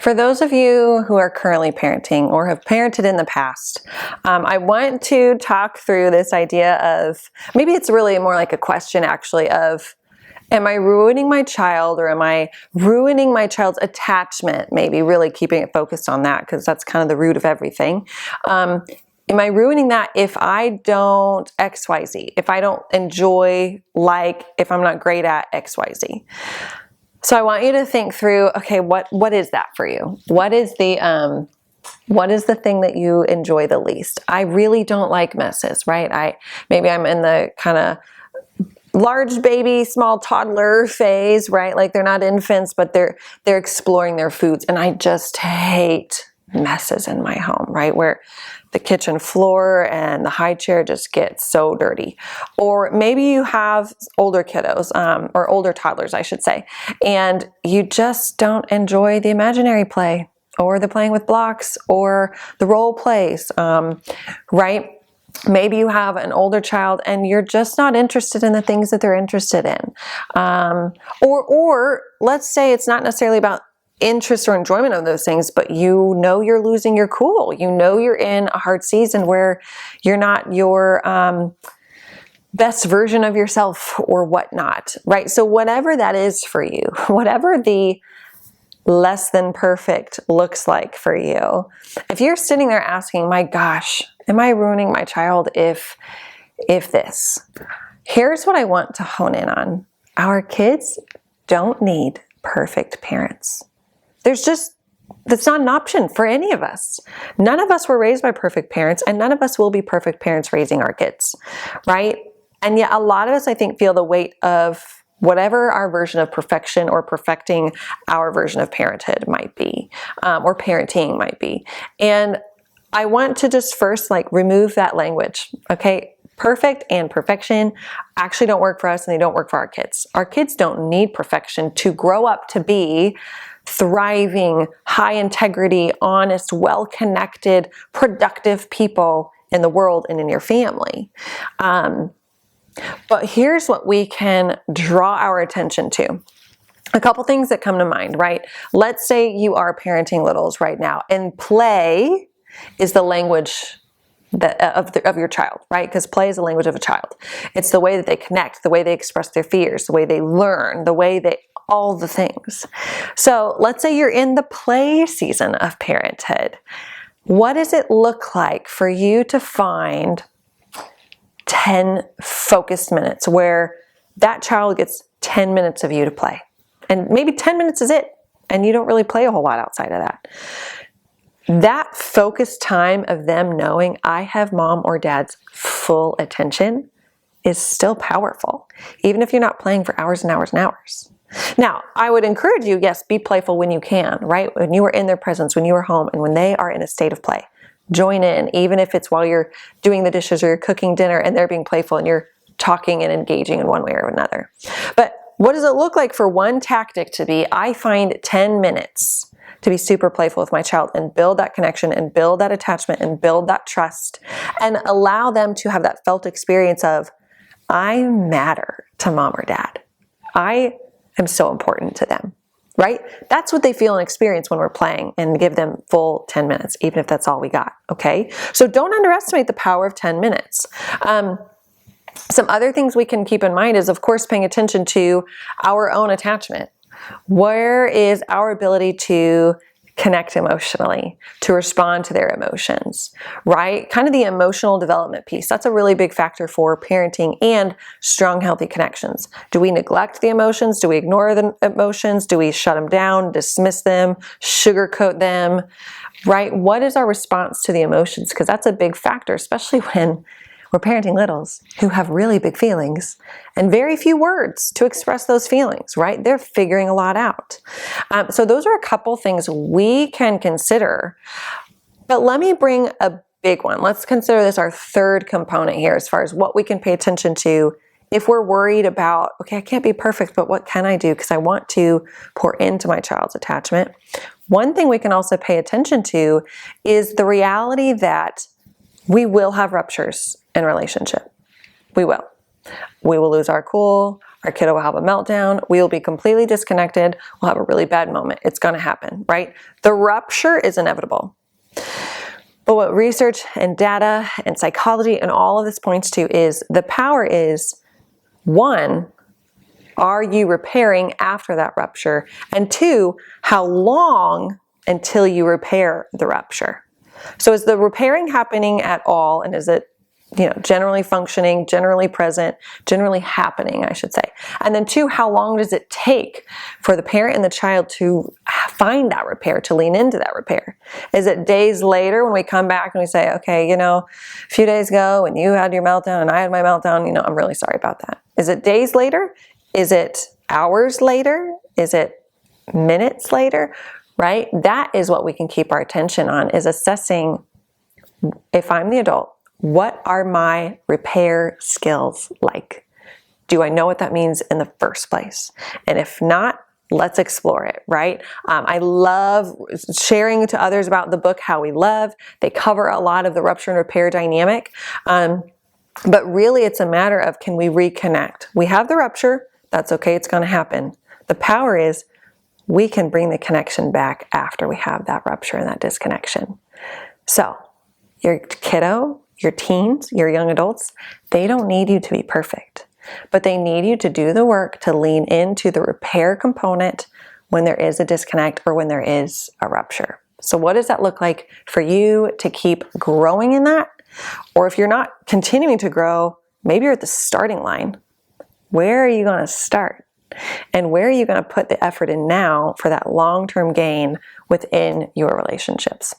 For those of you who are currently parenting or have parented in the past, I want to talk through this idea of, maybe it's really more like a question actually of, am I ruining my child, or am I ruining my child's attachment? Maybe really keeping it focused on that, because that's kind of the root of everything. Am I ruining that if I don't XYZ, if I don't enjoy, if I'm not great at XYZ? So I want you to think through, okay, what is that for you? What is the thing that you enjoy the least? I really don't like messes, right? Maybe I'm in the kind of large baby, small toddler phase, right? Like they're not infants, but they're exploring their foods. And I just hate messes in my home, right? Where the kitchen floor and the high chair just get so dirty. Or maybe you have older kiddos, or older toddlers, I should say, and you just don't enjoy the imaginary play, or the playing with blocks, or the role plays, right? Maybe you have an older child and you're just not interested in the things that they're interested in. Or let's say it's not necessarily about interest or enjoyment of those things, but you know you're losing your cool. You know you're in a hard season where you're not your best version of yourself or whatnot, right? So whatever that is for you, whatever the less than perfect looks like for you, if you're sitting there asking, my gosh, am I ruining my child if this? Here's what I want to hone in on. Our kids don't need perfect parents. That's not an option for any of us. None of us were raised by perfect parents, and none of us will be perfect parents raising our kids, right? And yet a lot of us, I think, feel the weight of whatever our version of perfection or perfecting our version of parenthood might be, or parenting might be. And I want to just first remove that language, okay? Perfect and perfection actually don't work for us, and they don't work for our kids. Our kids don't need perfection to grow up to be thriving, high integrity, honest, well-connected, productive people in the world and in your family. But here's what we can draw our attention to. A couple things that come to mind, right? Let's say you are parenting littles right now, and play is the language of your child, right? Because play is the language of a child. It's the way that they connect, the way they express their fears, the way they learn, all the things. So let's say you're in the play season of parenthood. What does it look like for you to find 10 focused minutes where that child gets 10 minutes of you to play? And maybe 10 minutes is it, and you don't really play a whole lot outside of that. That focused time of them knowing I have mom or dad's full attention is still powerful, even if you're not playing for hours and hours and hours. Now, I would encourage you, yes, be playful when you can, right? When you are in their presence, when you are home, and when they are in a state of play. Join in, even if it's while you're doing the dishes or you're cooking dinner and they're being playful and you're talking and engaging in one way or another. But what does it look like for one tactic to be, I find 10 minutes to be super playful with my child and build that connection and build that attachment and build that trust and allow them to have that felt experience of, I matter to mom or dad. I am so important to them, right? That's what they feel and experience when we're playing, and give them full 10 minutes, even if that's all we got, okay? So don't underestimate the power of 10 minutes. Some other things we can keep in mind is, of course, paying attention to our own attachment. Where is our ability to connect emotionally, to respond to their emotions, right? Kind of the emotional development piece. That's a really big factor for parenting and strong, healthy connections. Do we neglect the emotions? Do we ignore the emotions? Do we shut them down, dismiss them, sugarcoat them, right? What is our response to the emotions? Because that's a big factor, especially when we're parenting littles who have really big feelings and very few words to express those feelings, right? They're figuring a lot out. So those are a couple things we can consider. But let me bring a big one. Let's consider this our third component here as far as what we can pay attention to if we're worried about, okay, I can't be perfect, but what can I do? Because I want to pour into my child's attachment. One thing we can also pay attention to is the reality that we will have ruptures in relationship. We will. We will lose our cool. our kiddo will have a meltdown, we will be completely disconnected, we'll have a really bad moment. It's going to happen, right? The rupture is inevitable. But what research and data and psychology and all of this points to is the power is, one, are you repairing after that rupture? And two, how long until you repair the rupture? So is the repairing happening at all? And is it, generally functioning, generally present, generally happening, I should say? And then two, how long does it take for the parent and the child to find that repair, to lean into that repair? Is it days later when we come back and we say, okay, a few days ago when you had your meltdown and I had my meltdown, I'm really sorry about that. Is it days later? Is it hours later? Is it minutes later? Right? That is what we can keep our attention on, is assessing, if I'm the adult, what are my repair skills like? Do I know what that means in the first place? And if not, let's explore it, right? I love sharing to others about the book, How We Love. They cover a lot of the rupture and repair dynamic. But really it's a matter of, can we reconnect? We have the rupture. That's okay. It's going to happen. The power is we can bring the connection back after we have that rupture and that disconnection. So your kiddo, your teens, your young adults, they don't need you to be perfect, but they need you to do the work to lean into the repair component when there is a disconnect or when there is a rupture. So what does that look like for you to keep growing in that? Or if you're not continuing to grow, maybe you're at the starting line. Where are you going to start? And where are you going to put the effort in now for that long-term gain within your relationships?